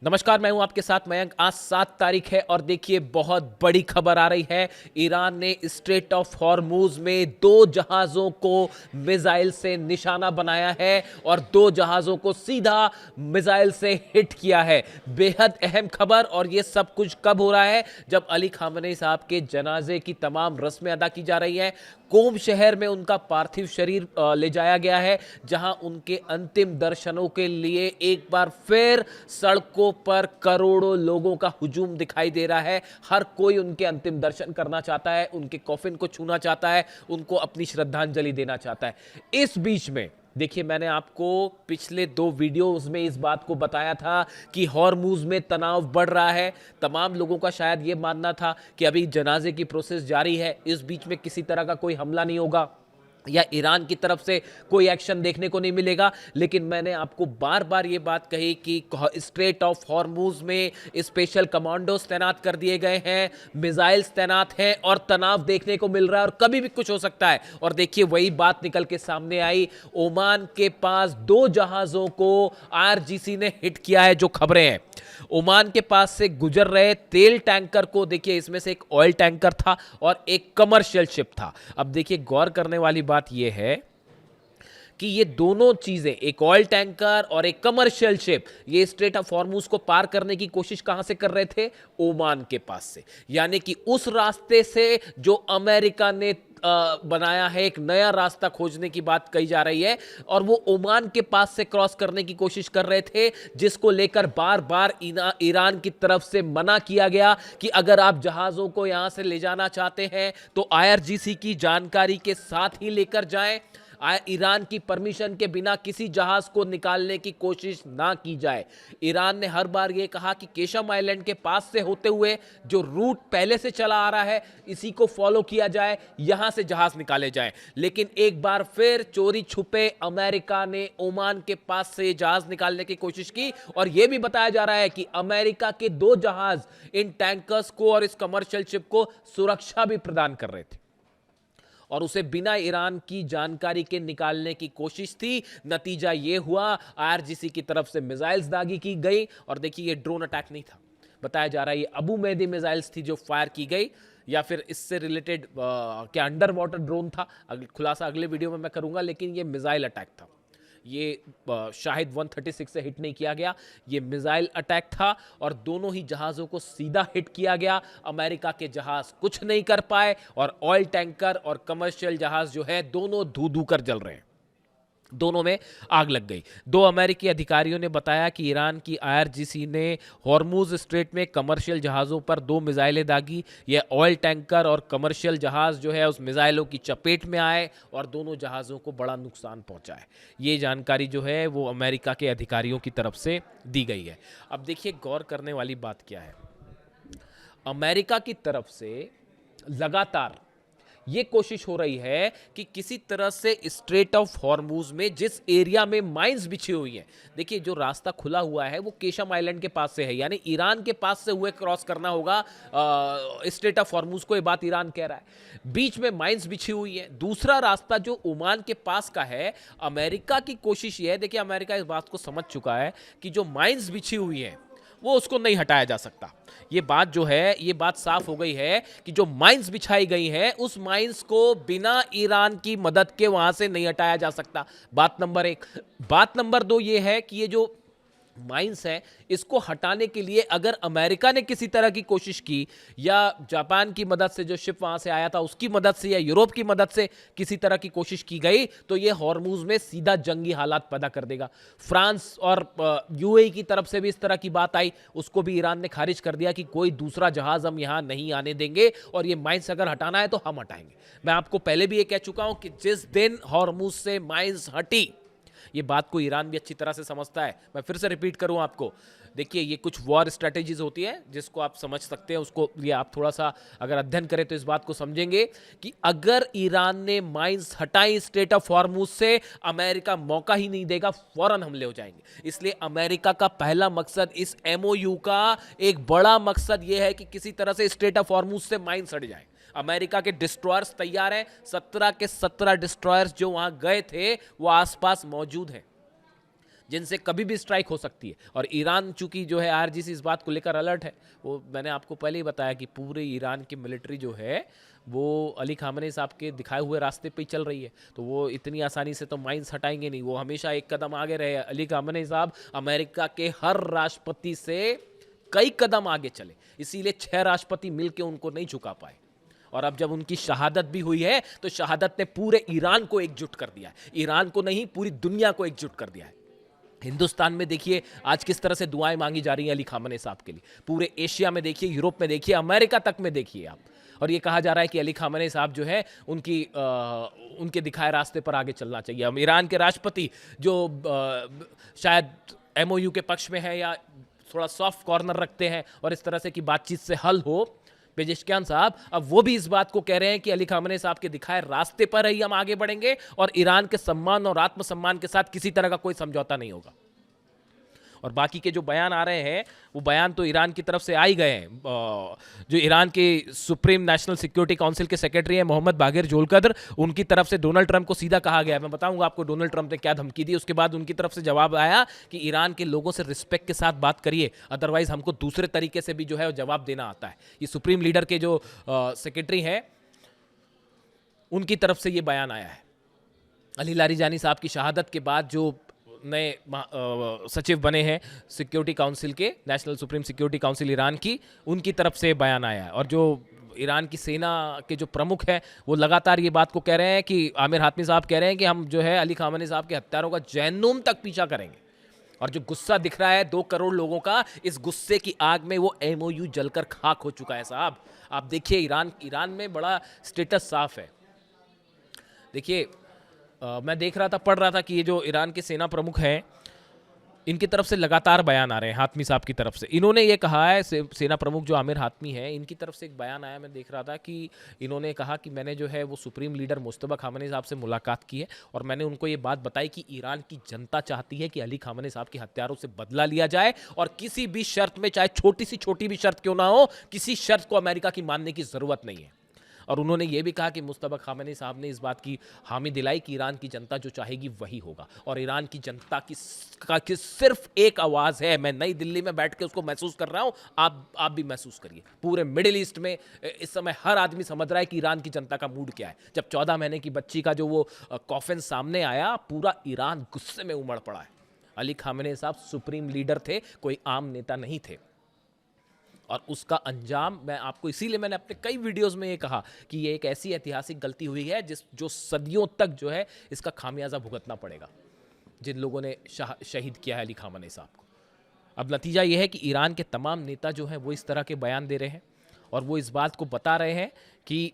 नमस्कार, मैं हूं आपके साथ मयंक। आज 7 तारीख है और देखिए बहुत बड़ी खबर आ रही है। ईरान ने स्ट्रेट ऑफ हॉर्मुज में 2 जहाज़ों को मिसाइल से निशाना बनाया है और 2 जहाज़ों को सीधा मिसाइल से हिट किया है। बेहद अहम खबर। और ये सब कुछ कब हो रहा है? जब अली खामनेई साहब के जनाजे की तमाम रस्में अदा की जा रही हैं। कोम शहर में उनका पार्थिव शरीर ले जाया गया है, जहां उनके अंतिम दर्शनों के लिए एक बार फिर सड़कों पर करोड़ों लोगों का हुजूम दिखाई दे रहा है। हर कोई उनके अंतिम दर्शन करना चाहता है, उनके कॉफिन को छूना चाहता है, उनको अपनी श्रद्धांजलि देना चाहता है। इस बीच में देखिए, मैंने आपको पिछले 2 वीडियोस में इस बात को बताया था कि हॉर्मुज में तनाव बढ़ रहा है। तमाम लोगों का शायद यह मानना था कि अभी जनाजे की प्रोसेस जारी है, इस बीच में किसी तरह का कोई हमला नहीं होगा या ईरान की तरफ से कोई एक्शन देखने को नहीं मिलेगा। लेकिन मैंने आपको बार बार ये बात कही कि स्ट्रेट ऑफ हॉर्मुज में स्पेशल कमांडोज तैनात कर दिए गए हैं, मिसाइल्स तैनात हैं और तनाव देखने को मिल रहा है और कभी भी कुछ हो सकता है। और देखिए, वही बात निकल के सामने आई। ओमान के पास 2 जहाजों को आईआरजीसी ने हिट किया है। जो खबरें हैं, ओमान के पास से गुजर रहे तेल टैंकर को देखिए, इसमें से एक ऑयल टैंकर था और एक कमर्शियल शिप था। अब देखिए, गौर करने वाली बात यह है कि ये दोनों चीजें, एक ऑयल टैंकर और एक कमर्शियल शिप, ये स्ट्रेट ऑफ हॉर्मुज को पार करने की कोशिश कहां से कर रहे थे? ओमान के पास से। यानी कि उस रास्ते से जो अमेरिका ने बनाया है, एक नया रास्ता खोजने की बात कही जा रही है। और वो ओमान के पास से क्रॉस करने की कोशिश कर रहे थे, जिसको लेकर बार बार ईरान की तरफ से मना किया गया कि अगर आप जहाजों को यहां से ले जाना चाहते हैं तो आईआरजीसी की जानकारी के साथ ही लेकर जाएं। ईरान की परमिशन के बिना किसी जहाज को निकालने की कोशिश ना की जाए। ईरान ने हर बार यह कहा कि केशम आइलैंड के पास से होते हुए जो रूट पहले से चला आ रहा है, इसी को फॉलो किया जाए, यहां से जहाज निकाले जाए। लेकिन एक बार फिर चोरी छुपे अमेरिका ने ओमान के पास से जहाज निकालने की कोशिश की। और यह भी बताया जा रहा है कि अमेरिका के 2 जहाज इन टैंकर्स को और इस कमर्शियल शिप को सुरक्षा भी प्रदान कर रहे थे और उसे बिना ईरान की जानकारी के निकालने की कोशिश थी। नतीजा यह हुआ, आईआरजीसी की तरफ से मिसाइल्स दागी की गई। और देखिए, ये ड्रोन अटैक नहीं था, बताया जा रहा है ये अबू मेहदी मिसाइल्स थी जो फायर की गई, या फिर इससे रिलेटेड क्या अंडर वाटर ड्रोन था, खुलासा अगले वीडियो में मैं करूंगा। लेकिन ये मिसाइल अटैक था, ये शाहिद 136 से हिट नहीं किया गया, ये मिसाइल अटैक था और दोनों ही जहाज़ों को सीधा हिट किया गया। अमेरिका के जहाज़ कुछ नहीं कर पाए और ऑयल टैंकर और कमर्शियल जहाज़ जो है, दोनों धू धू कर जल रहे हैं, दोनों में आग लग गई। 2 अमेरिकी अधिकारियों ने बताया कि ईरान की आईआरजीसी ने हॉर्मुज स्ट्रेट में कमर्शियल जहाज़ों पर 2 मिसाइलें दागी। यह ऑयल टैंकर और कमर्शियल जहाज़ जो है उस मिसाइलों की चपेट में आए और दोनों जहाज़ों को बड़ा नुकसान पहुंचा है। ये जानकारी जो है वो अमेरिका के अधिकारियों की तरफ से दी गई है। अब देखिए, गौर करने वाली बात क्या है, अमेरिका की तरफ से लगातार ये कोशिश हो रही है कि किसी तरह से स्ट्रेट ऑफ हॉर्मुज में जिस एरिया में माइंस बिछी हुई हैं, देखिए जो रास्ता खुला हुआ है वो केशम आइलैंड के पास से है, यानी ईरान के पास से हुए क्रॉस करना होगा स्ट्रेट ऑफ हॉर्मुज को, ये बात ईरान कह रहा है। बीच में माइंस बिछी हुई है। दूसरा रास्ता जो ओमान के पास का है, अमेरिका की कोशिश ये है, देखिए अमेरिका इस बात को समझ चुका है कि जो माइंस बिछी हुई है वो उसको नहीं हटाया जा सकता। ये बात जो है, ये बात साफ हो गई है कि जो माइंस बिछाई गई हैं, उस माइंस को बिना ईरान की मदद के वहां से नहीं हटाया जा सकता। बात नंबर 1। बात नंबर 2 ये है कि ये जो माइंस है, इसको हटाने के लिए अगर अमेरिका ने किसी तरह की कोशिश की या जापान की मदद से, जो शिप वहां से आया था उसकी मदद से, या यूरोप की मदद से किसी तरह की कोशिश की गई, तो यह हॉर्मुज में सीधा जंगी हालात पैदा कर देगा। फ्रांस और यूएई की तरफ से भी इस तरह की बात आई, उसको भी ईरान ने खारिज कर दिया कि कोई दूसरा जहाज हम यहां नहीं आने देंगे और ये माइंस अगर हटाना है तो हम हटाएंगे। मैं आपको पहले भी ये कह चुका हूं कि जिस दिन हॉर्मुज से माइंस हटी, ये बात को ईरान भी अच्छी तरह से समझता है। मैं फिर से रिपीट करूं आपको, देखिए ये कुछ वॉर स्ट्रेटेजीज होती है जिसको आप समझ सकते हैं, उसको ये आप थोड़ा सा अगर अध्ययन करें तो इस बात को समझेंगे कि अगर ईरान ने माइंस हटाई स्ट्रेट ऑफ हॉर्मुज से, अमेरिका मौका ही नहीं देगा, फौरन हमले हो जाएंगे। इसलिए अमेरिका का पहला मकसद, इस एमओयू का एक बड़ा मकसद यह है कि किसी तरह से स्ट्रेट ऑफ हॉर्मुज से माइंस हट जाए। अमेरिका के डिस्ट्रॉयर्स तैयार हैं, 17 के 17 डिस्ट्रॉयर्स जो वहां गए थे वो आसपास मौजूद हैं। जिनसे कभी भी स्ट्राइक हो सकती है। और ईरान चूंकि जो है आईआरजीसी इस बात को लेकर अलर्ट है। वो मैंने आपको पहले ही बताया कि पूरे ईरान की मिलिट्री जो है वो अली खामनेई साहब के दिखाए हुए रास्ते पे ही चल रही है, तो वो इतनी आसानी से तो माइंस हटाएंगे नहीं। वो हमेशा एक कदम आगे रहे। अली खामनेई साहब अमेरिका के हर राष्ट्रपति से कई कदम आगे चले, इसीलिए 6 राष्ट्रपति मिलकर उनको नहीं झुका पाए। और अब जब उनकी शहादत भी हुई है तो शहादत ने पूरे ईरान को एकजुट कर दिया है। ईरान को नहीं, पूरी दुनिया को एकजुट कर दिया है। हिंदुस्तान में देखिए आज किस तरह से दुआएं मांगी जा रही हैं अली खामनेई साहब के लिए। पूरे एशिया में देखिए, यूरोप में देखिए, अमेरिका तक में देखिए आप। और ये कहा जा रहा है कि अली खामनेई साहब जो है उनके दिखाए रास्ते पर आगे चलना चाहिए। हम ईरान के राष्ट्रपति जो शायद एमओयू के पक्ष में है या थोड़ा सॉफ्ट कॉर्नर रखते हैं और इस तरह से कि बातचीत से हल हो, पेजेश्कियान साहब, अब वो भी इस बात को कह रहे हैं कि अली खामनेई साहब के दिखाए रास्ते पर ही हम आगे बढ़ेंगे और ईरान के सम्मान और आत्मसम्मान के साथ किसी तरह का कोई समझौता नहीं होगा। और बाकी के जो बयान आ रहे हैं वो बयान तो ईरान की तरफ से आ ही गए हैं। जो ईरान के सुप्रीम नेशनल सिक्योरिटी काउंसिल के सेक्रेटरी हैं मोहम्मद बागिर जोलकद्र, उनकी तरफ से डोनाल्ड ट्रंप को सीधा कहा गया। मैं बताऊंगा आपको डोनाल्ड ट्रंप ने क्या धमकी दी। उसके बाद उनकी तरफ से जवाब आया कि ईरान के लोगों से रिस्पेक्ट के साथ बात करिए, अदरवाइज हमको दूसरे तरीके से भी जो है जवाब देना आता है। ये सुप्रीम लीडर के जो सेक्रेटरी हैं उनकी तरफ से ये बयान आया है। अली लारीजानी साहब की शहादत के बाद जो नए सचिव बने हैं सिक्योरिटी काउंसिल के, national supreme security council Iran की, उनकी तरफ से बयान आया है। और जो ईरान की सेना के जो प्रमुख हैं वो लगातार ये बात को कह रहे हैं कि आमिर हातमी साहब कह रहे हैं कि हम जो है अली खामनेई साहब के हत्यारों का जहन्नुम तक पीछा करेंगे। और जो गुस्सा दिख रहा है 2 करोड़ लोगों का, इस गुस्से की आग में वो एमओयू जलकर खाक हो चुका है साहब। आप देखिए ईरान में बड़ा स्टेटस साफ है। देखिए मैं देख रहा था, पढ़ रहा था कि ये जो ईरान के सेना प्रमुख हैं इनकी तरफ से लगातार बयान आ रहे हैं हातमी साहब की तरफ से। इन्होंने ये कहा है, सेना प्रमुख जो आमिर हातमी है, इनकी तरफ से एक बयान आया, मैं देख रहा था कि इन्होंने कहा कि मैंने जो है वो सुप्रीम लीडर मुस्तफा खामनेई साहब से मुलाकात की है और मैंने उनको ये बात बताई कि ईरान की जनता चाहती है कि अली खामनेई साहब के हत्यारों से बदला लिया जाए और किसी भी शर्त में, चाहे छोटी भी शर्त क्यों ना हो, किसी शर्त को अमेरिका की मानने की जरूरत नहीं है। और उन्होंने ये भी कहा कि मुस्तफा खामनेई साहब ने इस बात की हामी दिलाई कि ईरान की जनता जो चाहेगी वही होगा। और ईरान की जनता की सिर्फ एक आवाज़ है। मैं नई दिल्ली में बैठ के उसको महसूस कर रहा हूँ, आप भी महसूस करिए। पूरे मिडिल ईस्ट में इस समय हर आदमी समझ रहा है कि ईरान की जनता का मूड क्या है। जब 14 महीने की बच्ची का जो वो कॉफिन सामने आया, पूरा ईरान गुस्से में उमड़ पड़ा है। अली खामनेई साहब सुप्रीम लीडर थे, कोई आम नेता नहीं थे। और उसका अंजाम मैं आपको, इसीलिए मैंने अपने कई वीडियोस में ये कहा कि ये एक ऐसी ऐतिहासिक गलती हुई है जो सदियों तक जो है इसका खामियाजा भुगतना पड़ेगा जिन लोगों ने शहीद किया है अली खामनेई साहब को। अब नतीजा ये है कि ईरान के तमाम नेता जो हैं वो इस तरह के बयान दे रहे हैं और वो इस बात को बता रहे हैं कि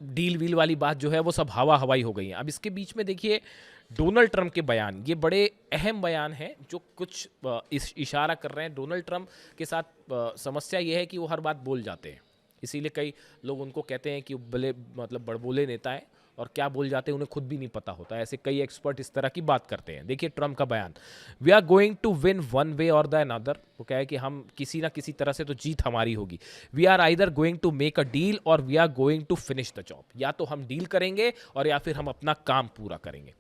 डील वील वाली बात जो है वो सब हवा हवाई हो गई है। अब इसके बीच में देखिए डोनाल्ड ट्रंप के बयान, ये बड़े अहम बयान हैं जो कुछ इशारा कर रहे हैं। डोनाल्ड ट्रंप के साथ समस्या ये है कि वो हर बात बोल जाते हैं, इसीलिए कई लोग उनको कहते हैं कि बड़े बड़बोले नेता हैं और क्या बोल जाते हैं उन्हें खुद भी नहीं पता होता। ऐसे कई एक्सपर्ट इस तरह की बात करते हैं। देखिए ट्रंप का बयान, we are going to win one way और द अनदर। वो क्या है कि हम किसी ना किसी तरह से तो जीत हमारी होगी। We are either going to make a deal or we are going to finish the job. या तो हम डील करेंगे और या फिर हम अपना काम पूरा करेंगे।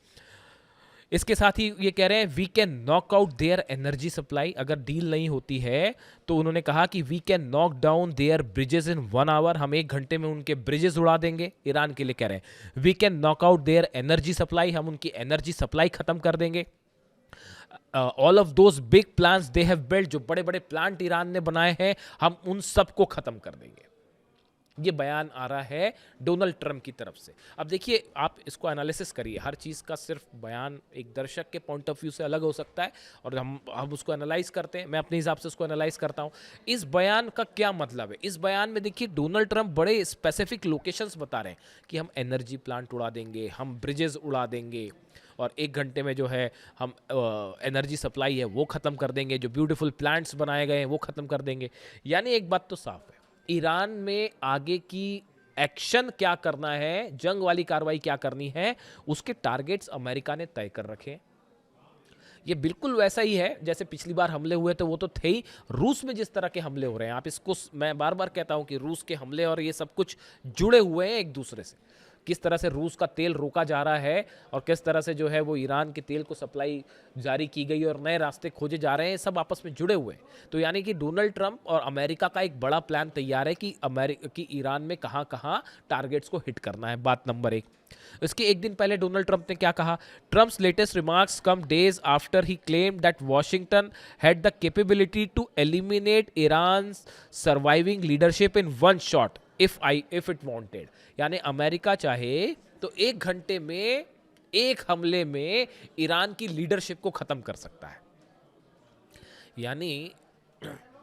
इसके साथ ही ये कह रहे हैं we can knock out their energy supply. अगर डील नहीं होती है तो उन्होंने कहा कि we can knock down their bridges in 1 hour. हम 1 घंटे में उनके ब्रिजेस उड़ा देंगे। ईरान के लिए कह रहे हैं we can knock out their energy supply. हम उनकी एनर्जी सप्लाई खत्म कर देंगे। All of those big plans they have built, जो बड़े बड़े प्लांट ईरान ने बनाए हैं हम उन सबको खत्म कर देंगे। ये बयान आ रहा है डोनाल्ड ट्रंप की तरफ से। अब देखिए आप इसको एनालिसिस करिए, हर चीज़ का सिर्फ बयान एक दर्शक के पॉइंट ऑफ व्यू से अलग हो सकता है और हम उसको एनालाइज करते हैं। मैं अपने हिसाब से उसको एनालाइज करता हूँ। इस बयान का क्या मतलब है? इस बयान में देखिए डोनाल्ड ट्रंप बड़े स्पेसिफिक लोकेशंस बता रहे हैं कि हम एनर्जी प्लांट उड़ा देंगे, हम ब्रिजेस उड़ा देंगे और 1 घंटे में जो है हम एनर्जी सप्लाई है वो ख़त्म कर देंगे, जो ब्यूटीफुल प्लांट्स बनाए गए हैं वो ख़त्म कर देंगे। यानी एक बात तो साफ है, ईरान में आगे की एक्शन क्या करना है, जंग वाली कार्रवाई क्या करनी है, उसके टारगेट्स अमेरिका ने तय कर रखे हैं। ये बिल्कुल वैसा ही है जैसे पिछली बार हमले हुए थे, वो तो थे ही। रूस में जिस तरह के हमले हो रहे हैं, आप इसको, मैं बार बार कहता हूं कि रूस के हमले और ये सब कुछ जुड़े हुए हैं एक दूसरे से। किस तरह से रूस का तेल रोका जा रहा है और किस तरह से जो है वो ईरान के तेल को सप्लाई जारी की गई और नए रास्ते खोजे जा रहे हैं, सब आपस में जुड़े हुए हैं। तो यानी कि डोनाल्ड ट्रंप और अमेरिका का एक बड़ा प्लान तैयार है कि ईरान में कहाँ कहाँ टारगेट्स को हिट करना है। बात नंबर 1। इसके एक दिन पहले डोनाल्ड ट्रंप ने क्या कहा? Trump's latest remarks come days after he claimed that Washington had the capability to eliminate Iran's surviving leadership in one shot if it wanted. यानी अमेरिका चाहे तो 1 घंटे में, एक हमले में ईरान की लीडरशिप को खत्म कर सकता है। यानी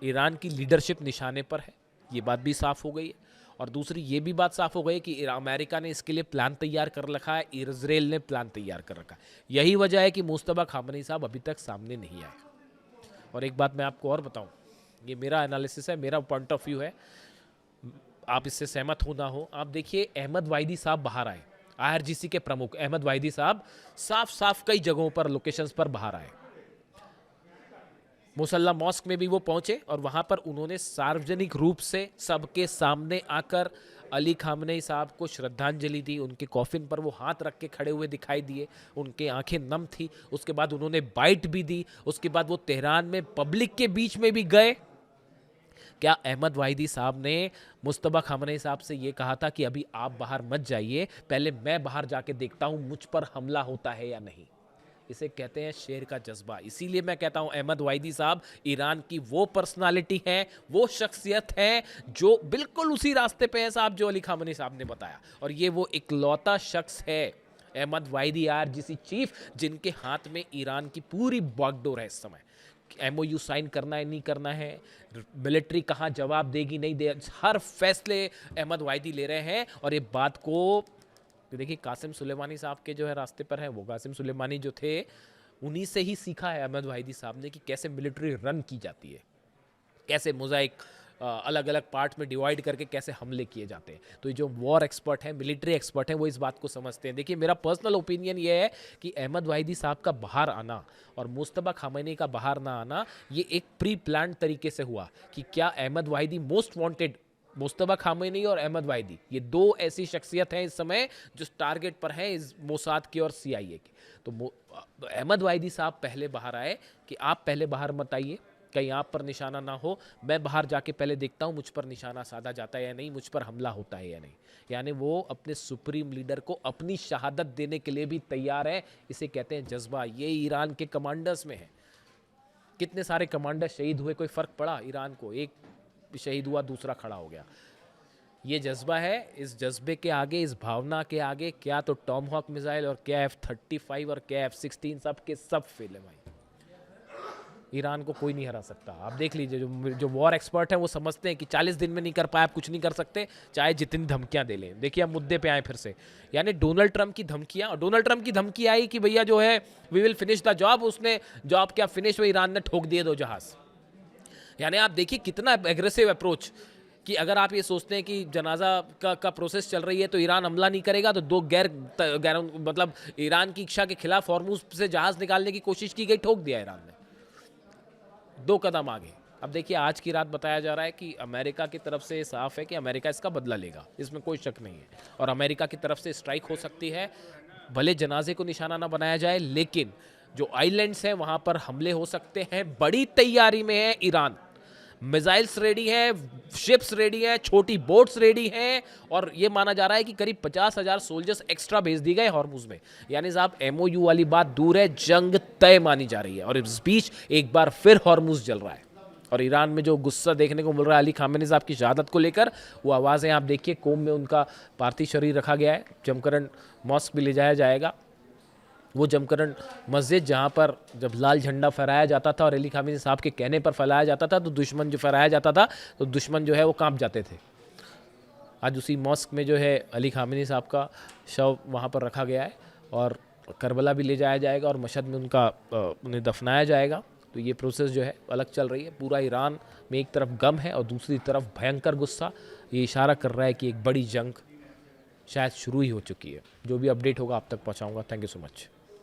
ईरान की लीडरशिप निशाने पर है, ये बात भी साफ हो गई है। और दूसरी ये भी बात साफ हो गई कि अमेरिका ने इसके लिए प्लान तैयार कर रखा है, इजराइल ने प्लान तैयार कर रखा है। यही वजह है कि मुस्तफा खामनेई साहब अभी तक सामने नहीं आए। और एक बात मैं आपको और बताऊं, ये मेरा एनालिसिस है, मेरा पॉइंट ऑफ व्यू है, आप इससे सहमत हो ना हो। आप देखिए अहमद वाहिदी साहब बाहर आए, IRGC के प्रमुख अहमद वाहिदी साहब साफ साफ कई जगहों पर, लोकेशंस पर बाहर आए। मुसल्ला मॉस्क में भी वो पहुंचे और वहां पर उन्होंने सार्वजनिक रूप से सबके सामने आकर अली खामनेई साहब को श्रद्धांजलि दी। उनके कॉफिन पर वो हाथ रख के खड़े हुए दिखाई दिए, उनके आंखें नम थी। उसके बाद उन्होंने बाइट भी दी। उसके बाद वो तेहरान में पब्लिक के बीच में भी गए। क्या अहमद वाहिदी साहब ने मुस्तफा खामनेई साहब से ये कहा था कि अभी आप बाहर मत जाइए, पहले मैं बाहर जाके देखता हूं मुझ पर हमला होता है या नहीं? इसे कहते हैं शेर का जज्बा। इसीलिए मैं कहता हूं अहमद वाहिदी साहब ईरान की वो पर्सनालिटी है, वो शख्सियत है जो बिल्कुल उसी रास्ते पे है साहब जो अली खामनेई साहब ने बताया। और ये वो इकलौता शख्स है, अहमद वाहिदी IRGC चीफ, जिनके हाथ में ईरान की पूरी बागडोर है इस समय। MOU साइन करना है, नहीं करना है, मिलिट्री कहाँ जवाब देगी, नहीं दे, हर फैसले अहमद वाहिदी ले रहे हैं। और ये बात को देखिए कासिम सुलेमानी साहब के जो है रास्ते पर है, वो कासिम सुलेमानी जो थे उन्हीं से ही सीखा है अहमद वाहिदी साहब ने कि कैसे मिलिट्री रन की जाती है, कैसे मोज़ाइक अलग अलग पार्ट में डिवाइड करके कैसे हमले किए जाते हैं। तो ये जो वॉर एक्सपर्ट हैं, मिलिट्री एक्सपर्ट हैं, वो इस बात को समझते हैं। देखिए मेरा पर्सनल ओपिनियन ये है कि अहमद वाहिदी साहब का बाहर आना और मुस्तफा खामनेई का बाहर ना आना, ये एक प्री प्लान तरीके से हुआ कि क्या Ahmad Vahidi most wanted, Mustafa Khamenei और अहमद वाहिदी, ये दो ऐसी शख्सियत हैं इस समय जो टारगेट पर हैं इस मोसाद की और CIA की। तो अहमद वाहिदी साहब पहले बाहर आए कि आप पहले बाहर मत आइए, कहीं आप पर निशाना ना हो, मैं बाहर जाके पहले देखता हूं मुझ पर निशाना साधा जाता है या नहीं, मुझ पर हमला होता है या नहीं। यानी वो अपने सुप्रीम लीडर को अपनी शहादत देने के लिए भी तैयार है। इसे कहते हैं जज्बा। ये ईरान के कमांडर्स में है। कितने सारे कमांडर शहीद हुए, कोई फर्क पड़ा ईरान को? एक शहीद हुआ, दूसरा खड़ा हो गया। ये जज्बा है। इस जज्बे के आगे, इस भावना के आगे क्या तो टॉमहॉक मिसाइल और क्या F-35 और क्या F-16 सब के सब फेल है भाई। ईरान को कोई नहीं हरा सकता। आप देख लीजिए, जो वॉर एक्सपर्ट हैं वो समझते हैं कि 40 दिन में नहीं कर पाए, आप कुछ नहीं कर सकते, चाहे जितनी धमकियां दे लें। देखिए, हम मुद्दे पे आए फिर से, यानी डोनाल्ड ट्रंप की धमकियां। और डोनाल्ड ट्रंप की धमकी आई कि भैया जो है we will finish the job. उसने जॉब क्या फिनिश, वो ईरान ने ठोक दिए 2 जहाज। यानी आप देखिए कितना एग्रेसिव अप्रोच कि अगर आप ये सोचते हैं कि जनाजा का प्रोसेस चल रही है तो ईरान हमला नहीं करेगा, तो 2 गैर मतलब ईरान की इच्छा के खिलाफ हॉर्मुज से जहाज निकालने की कोशिश की गई, ठोक दिया ईरान ने। 2 कदम आगे। अब देखिए आज की रात बताया जा रहा है कि अमेरिका की तरफ से साफ है कि अमेरिका इसका बदला लेगा, इसमें कोई शक नहीं है। और अमेरिका की तरफ से स्ट्राइक हो सकती है, भले जनाजे को निशाना ना बनाया जाए, लेकिन जो आइलैंड्स हैं वहां पर हमले हो सकते हैं। बड़ी तैयारी में है ईरान, मिसाइल्स रेडी हैं, शिप्स रेडी हैं, छोटी बोट्स रेडी हैं। और ये माना जा रहा है कि करीब 50,000 सोल्जर्स एक्स्ट्रा भेज दी गए हॉर्मुज में। यानी साहब MOU वाली बात दूर है, जंग तय मानी जा रही है। और इस बीच एक बार फिर हॉर्मुज जल रहा है। और ईरान में जो गुस्सा देखने को मिल रहा है अली खामेनी साहब की शहादत को लेकर, वो आवाज़ें आप देखिए। कोम में उनका पार्थिव शरीर रखा गया है, जमकरण मॉस्क भी ले जाया जाएगा। वो जमकरण मस्जिद जहाँ पर जब लाल झंडा फहराया जाता था और अली खामेनी साहब के कहने पर फहराया जाता था, तो दुश्मन जो फहराया जाता था तो दुश्मन जो है वो कांप जाते थे। आज उसी मॉस्क में जो है अली खामेनी साहब का शव वहाँ पर रखा गया है और करबला भी ले जाया जाएगा और मशहद में उन्हें दफनाया जाएगा। तो ये प्रोसेस जो है अलग चल रही है। पूरा ईरान में एक तरफ गम है और दूसरी तरफ भयंकर गुस्सा। ये इशारा कर रहा है कि एक बड़ी जंग शायद शुरू ही हो चुकी है। जो भी अपडेट होगा आप तक पहुँचाऊँगा। Thank you so much.